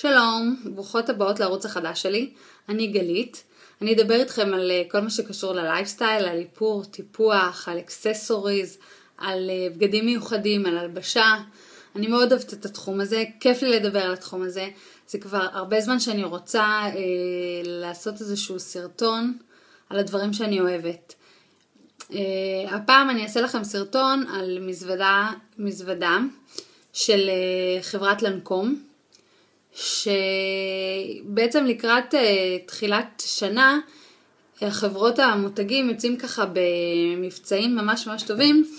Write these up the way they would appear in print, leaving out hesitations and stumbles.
שלום, ברוכות הבאות לערוץ החדש שלי, אני גלית. אני אדבר איתכם על כל מה שקשור ללייפסטייל, על איפור, טיפוח, על אקססוריז, על בגדים מיוחדים, על הלבשה. אני מאוד אוהבת את התחום הזה, כיף לי לדבר על התחום הזה. זה כבר הרבה זמן שאני רוצה לעשות איזשהו סרטון על הדברים שאני אוהבת. הפעם אני אעשה לכם סרטון על מזוודה של חברת לנקום, שבעצם לקראת תחילת שנה החברות המותגים יוצאים ככה במבצעים ממש טובים.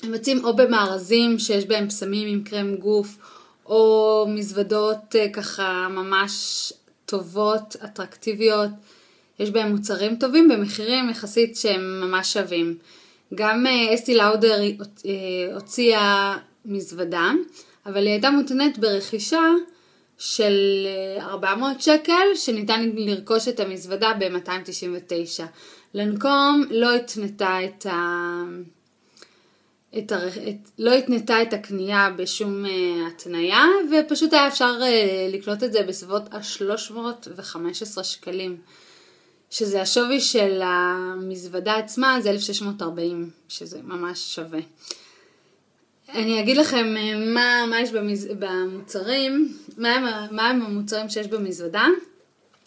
הם יוצאים או במארזים שיש בהם פסמים עם קרם גוף, או מזוודות ככה ממש טובות, אטרקטיביות. יש בהם מוצרים טובים במחירים יחסית שהם ממש שווים. גם אסתי לאודר הוציאה מזוודה, אבל היא הייתה מותנית ברכישה של 400 שקל, שניתן לרכוש את המזוודה ב-299. לנקום לא התנתה את הקנייה בשום התניה, ופשוט היה אפשר לקנות את זה בסביבות 315 שקלים. שזה השווי של המזוודה עצמה, זה 1640, שזה ממש שווה. אני אגיד לכם מה יש במוצרים, מה הם המוצרים שיש במזוודה.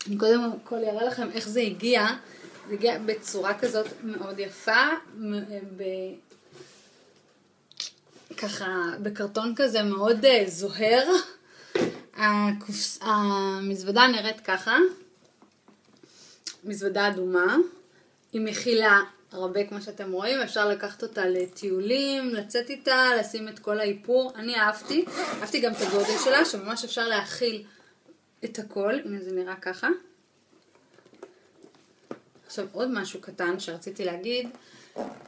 אני קודם כל אראה לכם איך זה הגיע. זה הגיע בצורה כזאת מאוד יפה, ככה בקרטון כזה מאוד זוהר. המזוודה נראית ככה. מזוודה אדומה, היא מכילה הרבה כמו שאתם רואים, אפשר לקחת אותה לטיולים, לצאת איתה, לשים את כל האיפור. אני אהבתי גם את הגודל שלה, שממש אפשר להכיל את הכל. הנה זה נראה ככה. עכשיו עוד משהו קטן שרציתי להגיד,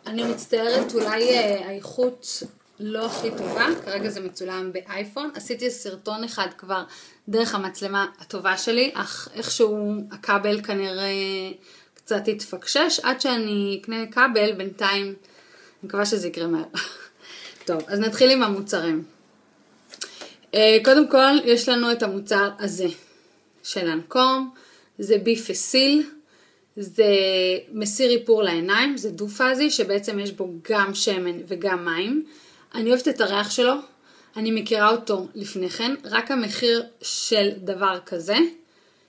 אני מצטערת, אולי האיכות לא הכי טובה, כרגע זה מצולם באייפון. עשיתי סרטון אחד כבר דרך המצלמה הטובה שלי, אך איכשהו הכבל כנראה קצת התפקשש, עד שאני אקנה כבל בינתיים, אני מקווה שזה יקרה מהר. טוב, אז נתחיל עם המוצרים. קודם כל יש לנו את המוצר הזה של לנקום, זה ביפסיל, זה מסיר איפור לעיניים, זה דו-פאזי שבעצם יש בו גם שמן וגם מים. אני אוהבת את הריח שלו, אני מכירה אותו לפני כן, רק המחיר של דבר כזה,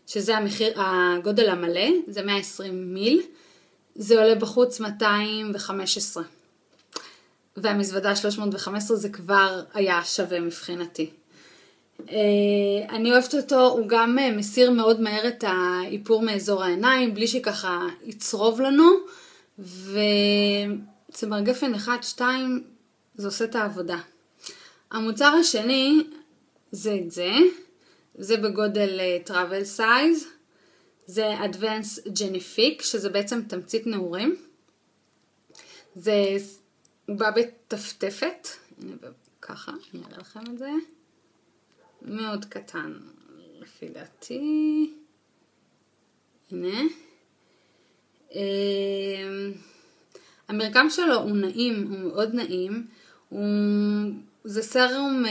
שזה הגודל המלא, זה 120 מיל, זה עולה בחוץ 215. והמזוודה 315 זה כבר היה שווה מבחינתי. אני אוהבת אותו, הוא גם מסיר מאוד מהר את האיפור מאזור העיניים, בלי שככה יצרוב לנו, וצמר גפן 1, 2, זה עושה את העבודה. המוצר השני זה את זה בגודל טראבל סייז, זה Advanced Genifique, שזה בעצם תמצית נעורים. הוא בא בטפטפת, הנה ככה, אני אראה לכם את זה. מאוד קטן, לפי דעתי. הנה. המרקם שלו הוא נעים, הוא מאוד נעים. זה סרום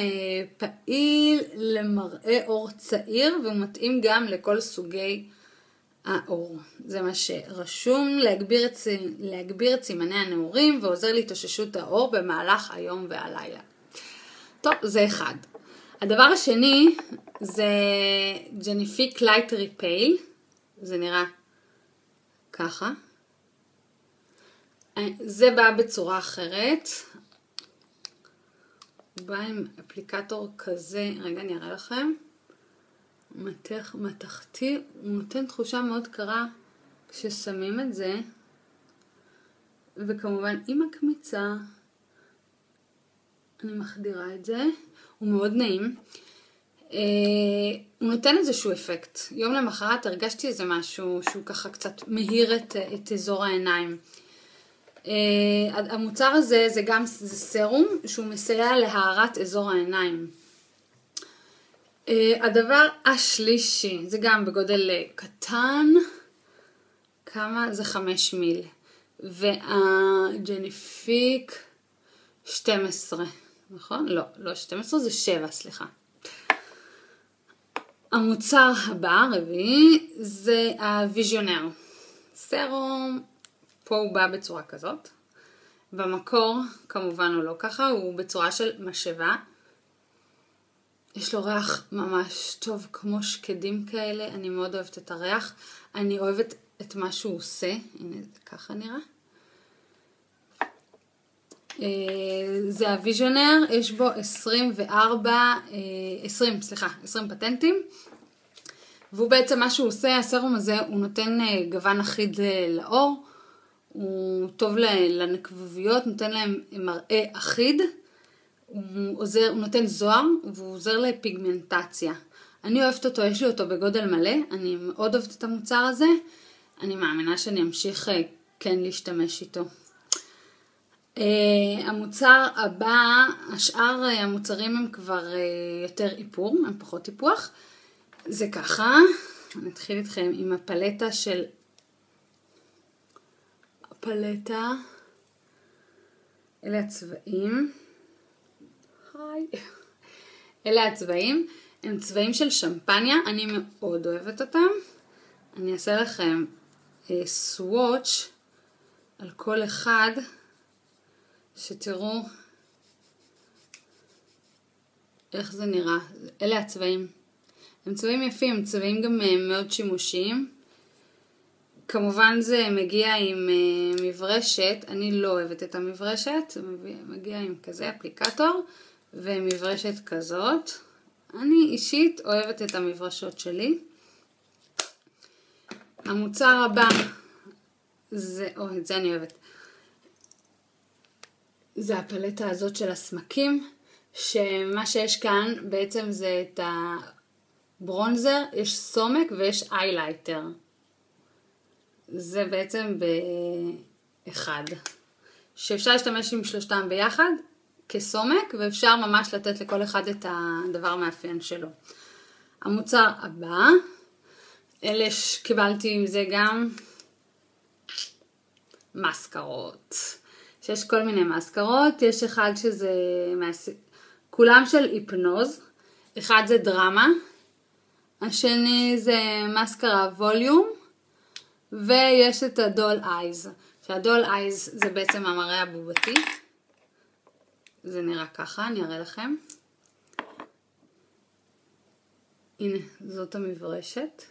פעיל למראה אור צעיר, והוא מתאים גם לכל סוגי האור. זה מה שרשום, להגביר את סימני הנעורים, ועוזר להתאוששות האור במהלך היום והלילה. טוב, זה אחד. הדבר השני זה Genifique Light Repel, זה נראה ככה. זה בא בצורה אחרת. הוא בא עם אפליקטור כזה, רגע אני אראה לכם. מתכתי, הוא נותן תחושה מאוד קרה כששמים את זה. וכמובן עם הקמיצה, אני מחדירה את זה. הוא מאוד נעים. הוא נותן איזשהו אפקט. יום למחרת הרגשתי איזה משהו שהוא ככה קצת מהיר את אזור העיניים. המוצר הזה זה גם סרום שהוא מסייע להארת אזור העיניים. הדבר השלישי, זה גם בגודל קטן, כמה? זה 5 מיל. והג'ניפיק 12, נכון? לא 12, זה 7, סליחה. המוצר הבא, רביעי, זה הוויז'ונר. סרום, פה הוא בא בצורה כזאת. במקור, כמובן הוא לא ככה, הוא בצורה של משאבה. יש לו ריח ממש טוב, כמו שקדים כאלה. אני מאוד אוהבת את הריח. אני אוהבת את מה שהוא עושה. הנה, ככה נראה. זה הוויז'ונר, יש בו 20 פטנטים. והוא בעצם מה שהוא עושה, הסרום הזה, הוא נותן גוון אחיד לאור. הוא טוב לנקבוביות, נותן להם מראה אחיד. הוא נותן זוהר והוא עוזר לפיגמנטציה. אני אוהבת אותו, יש לי אותו בגודל מלא, אני מאוד אוהבת את המוצר הזה. אני מאמינה שאני אמשיך כן להשתמש איתו. המוצר הבא, השאר המוצרים הם כבר יותר איפור, הם פחות טיפוח. זה ככה, נתחיל איתכם עם הפלטה של... אלה הצבעים. אלה הצבעים, הם צבעים של שמפניה, אני מאוד אוהבת אותם. אני אעשה לכם סווטש על כל אחד, שתראו איך זה נראה. אלה הצבעים. הם צבעים יפים, הם צבעים גם מאוד שימושיים. כמובן זה מגיע עם מברשת, אני לא אוהבת את המברשת, זה מגיע עם כזה אפליקטור ומברשת כזאת. אני אישית אוהבת את המברשות שלי. המוצר הבא, את זה אני אוהבת. זה הפלטה הזאת של הסמקים, שמה שיש כאן בעצם זה את הברונזר, יש סומק ויש איילייטר. זה בעצם באחד. שאפשר להשתמש עם שלושתם ביחד כסומק, ואפשר ממש לתת לכל אחד את הדבר המאפיין שלו. המוצר הבא, אלה שקיבלתי עם זה גם מסקרות. שיש כל מיני מסקרות, יש אחד שזה כולם של היפנוז, אחד זה דרמה, השני זה מסקרה ווליום, ויש את הדול אייז, שהדול אייז זה בעצם המראה הבובתי, זה נראה ככה, אני אראה לכם. הנה, זאת המברשת.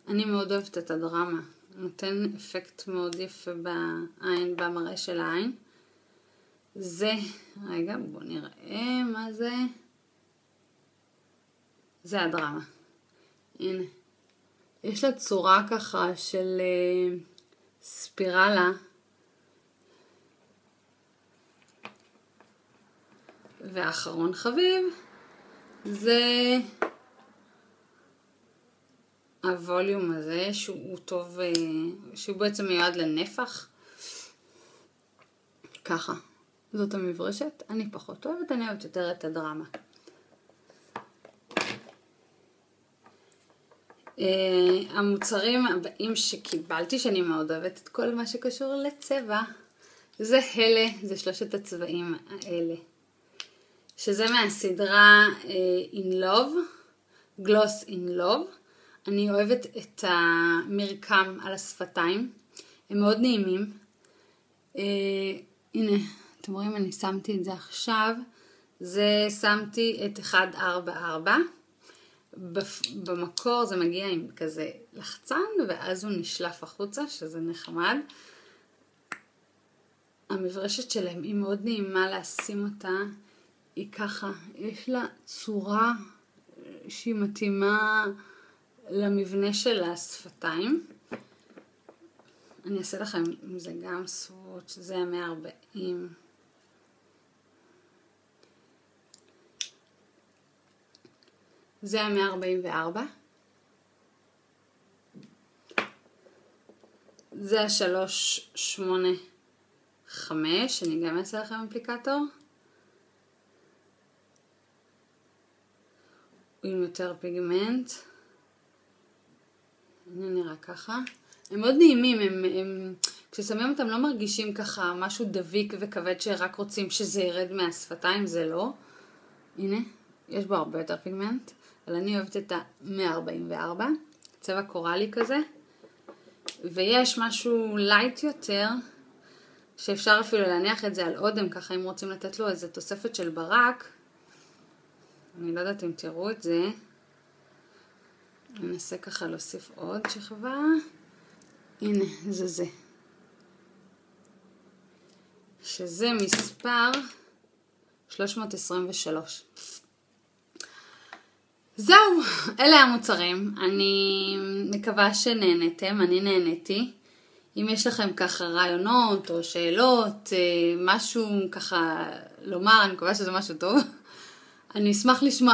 אני מאוד אוהבת את הדרמה, נותן אפקט מאוד יפה בעין, במראה של העין. זה, רגע, בואו נראה מה זה. זה הדרמה. הנה. יש לה צורה ככה של ספירלה. והאחרון חביב, זה הווליום הזה, שהוא טוב, שהוא בעצם מיועד לנפח. ככה. זאת המברשת, אני פחות אוהבת, אני אוהבת יותר את הדרמה. המוצרים הבאים שקיבלתי, שאני מאוד אוהבת את כל מה שקשור לצבע, זה אלה, זה שלושת הצבעים האלה. שזה מהסדרה In Love, Gloss in Love. אני אוהבת את המרקם על השפתיים, הם מאוד נעימים. הנה. אתם רואים, אני שמתי את זה עכשיו, זה שמתי את 144, במקור זה מגיע עם כזה לחצן, ואז הוא נשלף החוצה, שזה נחמד. המברשת שלהם היא מאוד נעימה לשים אותה, היא ככה, יש לה צורה שהיא מתאימה למבנה של השפתיים. אני אעשה לכם עם זה גם סווטש, זה 140. זה 144. זה 385, אני גם אעשה לכם אפליקטור. הוא עם יותר פיגמנט. הנה נראה ככה. הם מאוד נעימים, הם כששמים אותם לא מרגישים ככה משהו דביק וכבד שרק רוצים שזה ירד מהשפתיים, זה לא. הנה, יש בו הרבה יותר פיגמנט, אבל אני אוהבת את ה-144, צבע קורלי כזה. ויש משהו לייט יותר, שאפשר אפילו להניח את זה על אודם, ככה אם רוצים לתת לו איזה תוספת של ברק. אני לא יודעת אם תראו את זה. ננסה ככה להוסיף עוד שכבה. הנה, זה. שזה מספר 323. זהו, אלה המוצרים. אני מקווה שנהנתם, אני נהניתי. אם יש לכם ככה רעיונות או שאלות, משהו ככה לומר, אני מקווה שזה משהו טוב. אני אשמח לשמוע,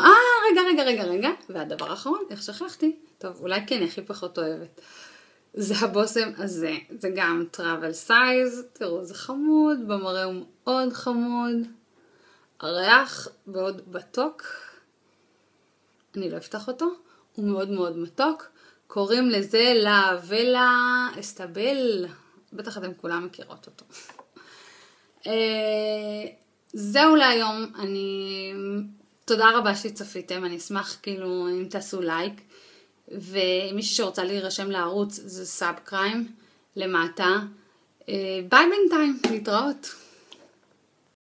רגע. והדבר האחרון, איך שכחתי? טוב, אולי כן, הכי פחות אוהבת. זה הבושם הזה, זה גם travel size, תראו, זה חמוד, במראה הוא מאוד חמוד. הריח מאוד מתוק. אני לא אפתח אותו, הוא מאוד מאוד מתוק. קוראים לזה לה ולה אסטבל, בטח אתם כולם מכירות אותו. זהו להיום, תודה רבה שצפיתם, אני אשמח כאילו אם תעשו לייק, ומי שרוצה להירשם לערוץ זה סאבקריים למטה. ביי בינתיים, להתראות.